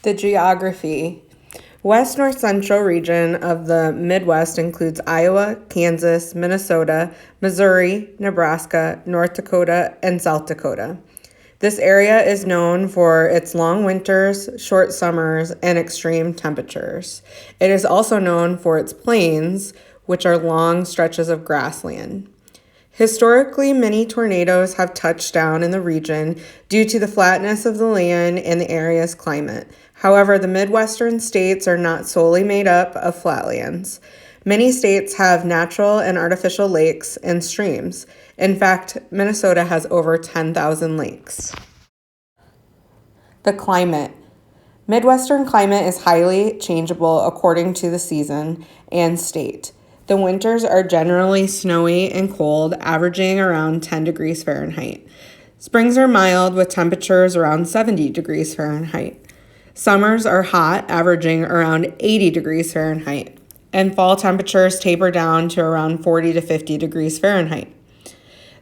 The geography. West North Central region of the Midwest includes Iowa, Kansas, Minnesota, Missouri, Nebraska, North Dakota, and South Dakota. This area is known for its long winters, short summers, and extreme temperatures. It is also known for its plains, which are long stretches of grassland. Historically, many tornadoes have touched down in the region due to the flatness of the land and the area's climate. However, the Midwestern states are not solely made up of flatlands. Many states have natural and artificial lakes and streams. In fact, Minnesota has over 10,000 lakes. The climate. Midwestern climate is highly changeable according to the season and state. The winters are generally snowy and cold, averaging around 10 degrees Fahrenheit. Springs are mild with temperatures around 70 degrees Fahrenheit. Summers are hot, averaging around 80 degrees Fahrenheit. And fall temperatures taper down to around 40 to 50 degrees Fahrenheit.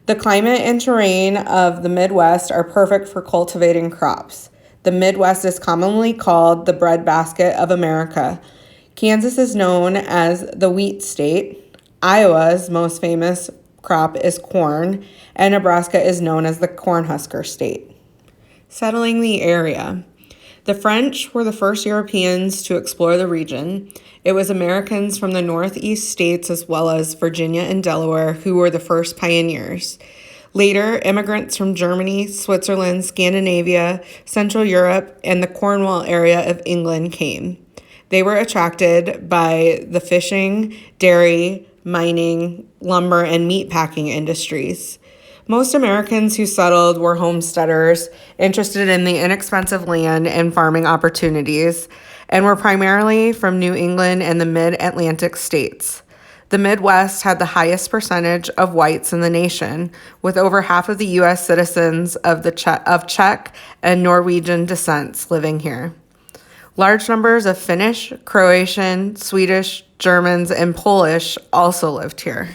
The climate and terrain of the Midwest are perfect for cultivating crops. The Midwest is commonly called the breadbasket of America. Kansas is known as the wheat state. Iowa's most famous crop is corn, and Nebraska is known as the cornhusker state. Settling the area. The French were the first Europeans to explore the region. It was Americans from the Northeast states as well as Virginia and Delaware who were the first pioneers. Later, immigrants from Germany, Switzerland, Scandinavia, Central Europe, and the Cornwall area of England came. They were attracted by the fishing, dairy, mining, lumber, and meatpacking industries. Most Americans who settled were homesteaders, interested in the inexpensive land and farming opportunities, and were primarily from New England and the mid-Atlantic states. The Midwest had the highest percentage of whites in the nation, with over half of the U.S. citizens of Czech and Norwegian descents living here. Large numbers of Finnish, Croatian, Swedish, Germans, and Polish also lived here.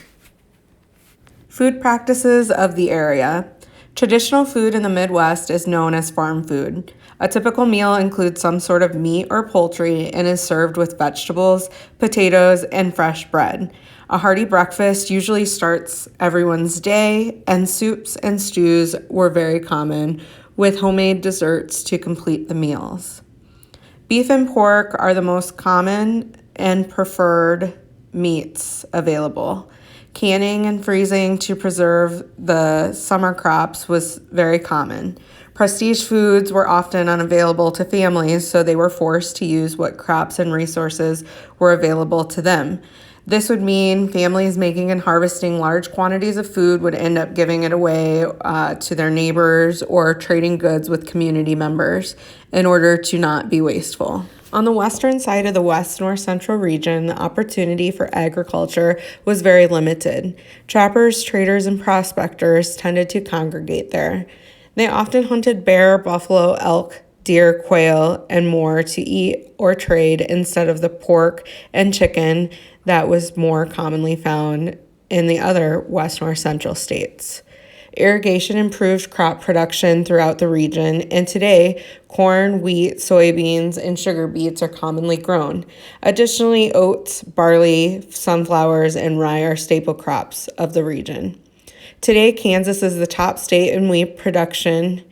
Food practices of the area. Traditional food in the Midwest is known as farm food. A typical meal includes some sort of meat or poultry and is served with vegetables, potatoes, and fresh bread. A hearty breakfast usually starts everyone's day, and soups and stews were very common, with homemade desserts to complete the meals. Beef and pork are the most common and preferred meats available. Canning and freezing to preserve the summer crops was very common. Prestige foods were often unavailable to families, so they were forced to use what crops and resources were available to them. This would mean families making and harvesting large quantities of food would end up giving it away to their neighbors or trading goods with community members in order to not be wasteful. On the western side of the West North Central region, the opportunity for agriculture was very limited. Trappers, traders, and prospectors tended to congregate there. They often hunted bear, buffalo, elk, deer, quail, and more to eat or trade instead of the pork and chicken that was more commonly found in the other West North Central states. Irrigation improved crop production throughout the region, and today, corn, wheat, soybeans, and sugar beets are commonly grown. Additionally, oats, barley, sunflowers, and rye are staple crops of the region. Today, Kansas is the top state in wheat production,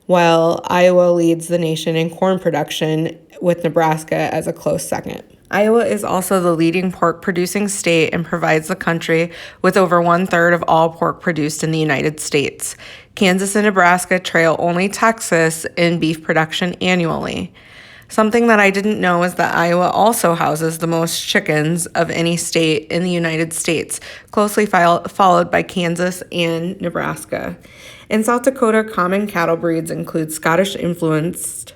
while Iowa leads the nation in corn production, with Nebraska as a close second. Iowa is also the leading pork-producing state and provides the country with over 1/3 of all pork produced in the United States. Kansas and Nebraska trail only Texas in beef production annually. Something that I didn't know is that Iowa also houses the most chickens of any state in the United States, closely followed by Kansas and Nebraska. In South Dakota, common cattle breeds include Scottish-influenced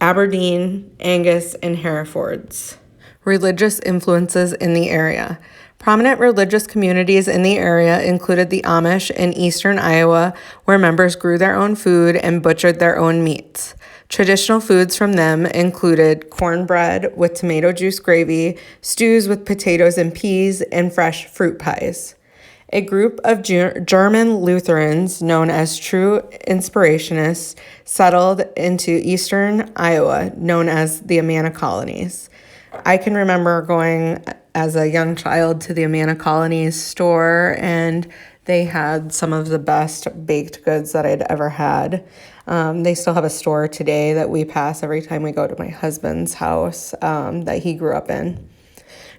Aberdeen, Angus, and Herefords. Religious influences in the area. Prominent religious communities in the area included the Amish in eastern Iowa, where members grew their own food and butchered their own meats. Traditional foods from them included cornbread with tomato juice gravy, stews with potatoes and peas, and fresh fruit pies. A group of German Lutherans known as True Inspirationists settled into eastern Iowa, known as the Amana Colonies. I can remember going as a young child to the Amana Colonies store, and they had some of the best baked goods that I'd ever had. They still have a store today that we pass every time we go to my husband's house that he grew up in.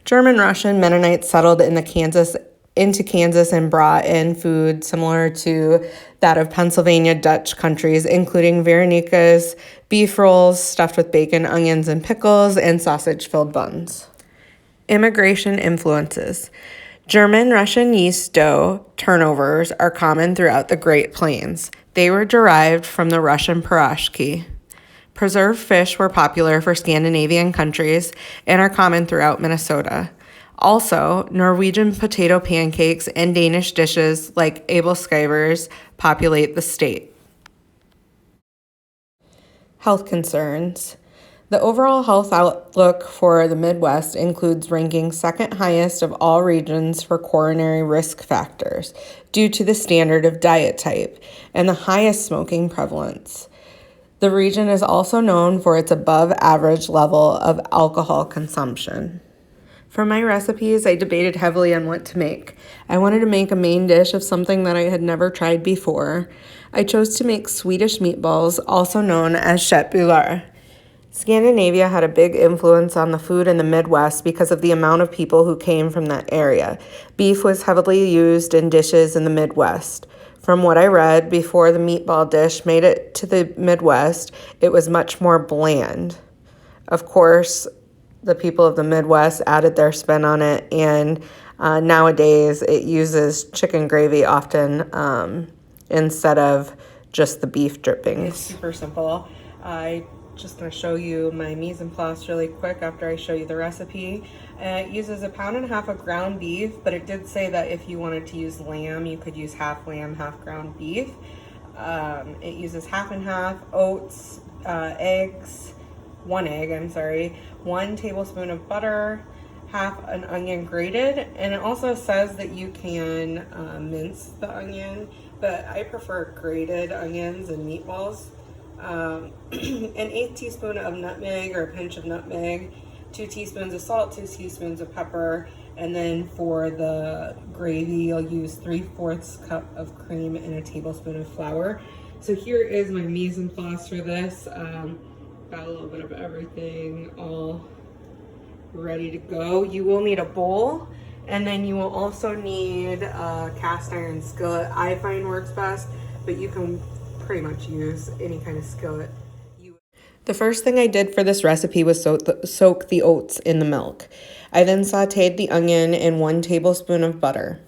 German Russian Mennonites settled into Kansas and brought in food similar to that of Pennsylvania Dutch countries, including Veronica's beef rolls stuffed with bacon, onions, and pickles, and sausage-filled buns. Immigration influences. German Russian yeast dough turnovers are common throughout the Great Plains. They were derived from the Russian pierogi. Preserved fish were popular for Scandinavian countries and are common throughout Minnesota. Also, Norwegian potato pancakes and Danish dishes like abelskivers populate the state. Health concerns. The overall health outlook for the Midwest includes ranking second highest of all regions for coronary risk factors due to the standard of diet type and the highest smoking prevalence. The region is also known for its above average level of alcohol consumption. For my recipes, I debated heavily on what to make. I wanted to make a main dish of something that I had never tried before. I chose to make Swedish meatballs, also known as köttbullar. Scandinavia had a big influence on the food in the Midwest because of the amount of people who came from that area. Beef was heavily used in dishes in the Midwest. From what I read, before the meatball dish made it to the Midwest, it was much more bland. Of course, the people of the Midwest added their spin on it, and nowadays it uses chicken gravy often instead of just the beef drippings. It's super simple. I just going to show you my mise en place really quick after I show you the recipe. It uses 1.5 pounds of ground beef, but it did say that if you wanted to use lamb, you could use half lamb, half ground beef. It uses half and half oats, eggs, 1 egg, 1 tablespoon of butter, half an onion grated, and it also says that you can mince the onion, but I prefer grated onions and meatballs. An 1/8 teaspoon of nutmeg or a pinch of nutmeg, 2 teaspoons of salt, 2 teaspoons of pepper, and then for the gravy, you'll use 3/4 cup of cream and a tablespoon of flour. So here is my mise en place for this. Got a little bit of everything all ready to go. You will need a bowl, and then you will also need a cast iron skillet. I find works best, but you can pretty much use any kind of skillet. The first thing I did for this recipe was soak the oats in the milk. I then sauteed the onion in 1 tablespoon of butter.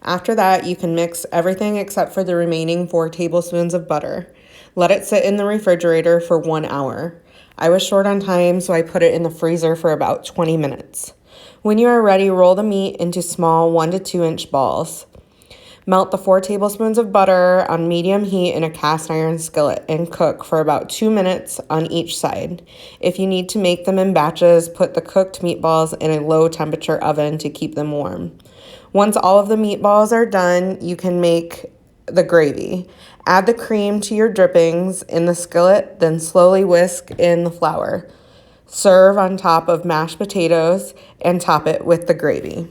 After that, you can mix everything except for the remaining 4 tablespoons of butter. Let it sit in the refrigerator for 1 hour. I was short on time, so I put it in the freezer for about 20 minutes. When you are ready, roll the meat into small 1 to 2 inch balls. Melt the 4 tablespoons of butter on medium heat in a cast iron skillet and cook for about 2 minutes on each side. If you need to make them in batches, put the cooked meatballs in a low temperature oven to keep them warm. Once all of the meatballs are done, you can make the gravy. Add the cream to your drippings in the skillet, then slowly whisk in the flour. Serve on top of mashed potatoes and top it with the gravy.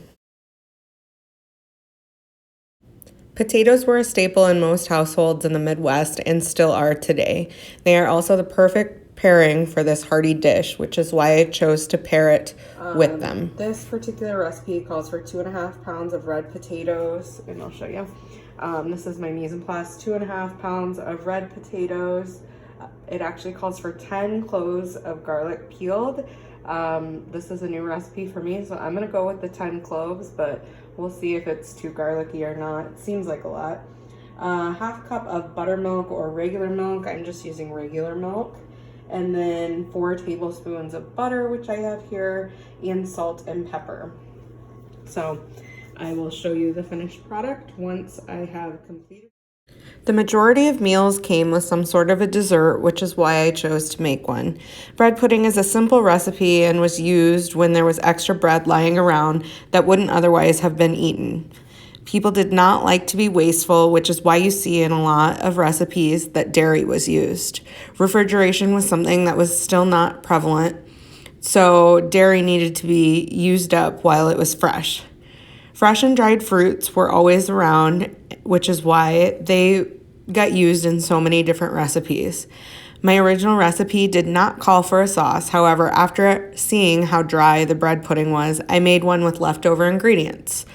Potatoes were a staple in most households in the Midwest and still are today. They are also the perfect pairing for this hearty dish, which is why I chose to pair it with them. This particular recipe calls for 2.5 pounds of red potatoes, and I'll show you. This is my mise en place, 2.5 pounds of red potatoes. It actually calls for 10 cloves of garlic peeled. This is a new recipe for me, so I'm gonna go with the 10 cloves, but we'll see if it's too garlicky or not. It seems like a lot. Half cup of buttermilk or regular milk. I'm just using regular milk. And then 4 tablespoons of butter, which I have here, and salt and pepper. So I will show you the finished product once I have completed. The majority of meals came with some sort of a dessert, which is why I chose to make one. Bread pudding is a simple recipe and was used when there was extra bread lying around that wouldn't otherwise have been eaten. People did not like to be wasteful, which is why you see in a lot of recipes that dairy was used. Refrigeration was something that was still not prevalent, so dairy needed to be used up while it was fresh. Fresh and dried fruits were always around, which is why they got used in so many different recipes. My original recipe did not call for a sauce. However, after seeing how dry the bread pudding was, I made one with leftover ingredients.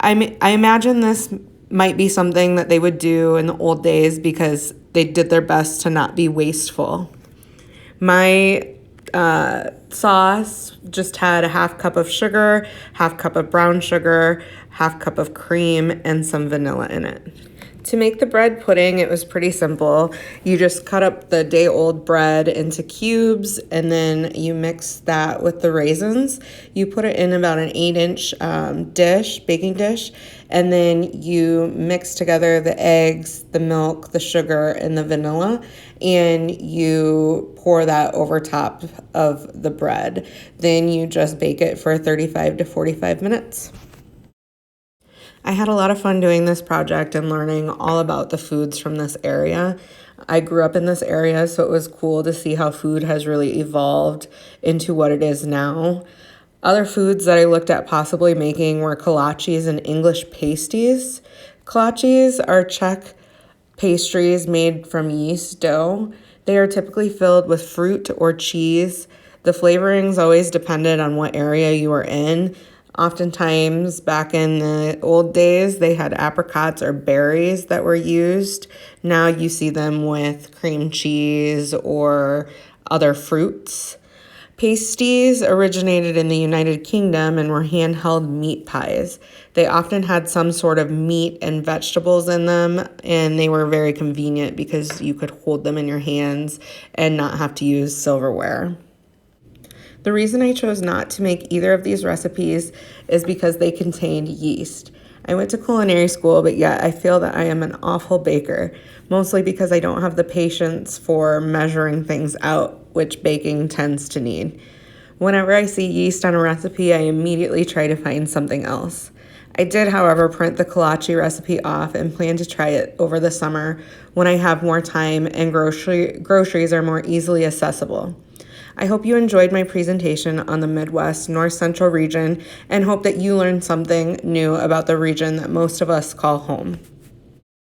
I imagine this might be something that they would do in the old days because they did their best to not be wasteful. My sauce just had a half cup of sugar, half cup of brown sugar, half cup of cream, and some vanilla in it. To make the bread pudding, it was pretty simple. You just cut up the day-old bread into cubes, and then you mix that with the raisins. You put it in about an 8-inch baking dish, and then you mix together the eggs, the milk, the sugar, and the vanilla, and you pour that over top of the bread. Then you just bake it for 35 to 45 minutes. I had a lot of fun doing this project and learning all about the foods from this area. I grew up in this area, so it was cool to see how food has really evolved into what it is now. Other foods that I looked at possibly making were kolaches and English pasties. Kolaches are Czech pastries made from yeast dough. They are typically filled with fruit or cheese. The flavorings always depended on what area you were in. Oftentimes, back in the old days, they had apricots or berries that were used. Now you see them with cream cheese or other fruits. Pasties originated in the United Kingdom and were handheld meat pies. They often had some sort of meat and vegetables in them, and they were very convenient because you could hold them in your hands and not have to use silverware. The reason I chose not to make either of these recipes is because they contained yeast. I went to culinary school, but yet I feel that I am an awful baker, mostly because I don't have the patience for measuring things out, which baking tends to need. Whenever I see yeast on a recipe, I immediately try to find something else. I did, however, print the kolache recipe off and plan to try it over the summer when I have more time and groceries are more easily accessible. I hope you enjoyed my presentation on the Midwest North Central region and hope that you learned something new about the region that most of us call home.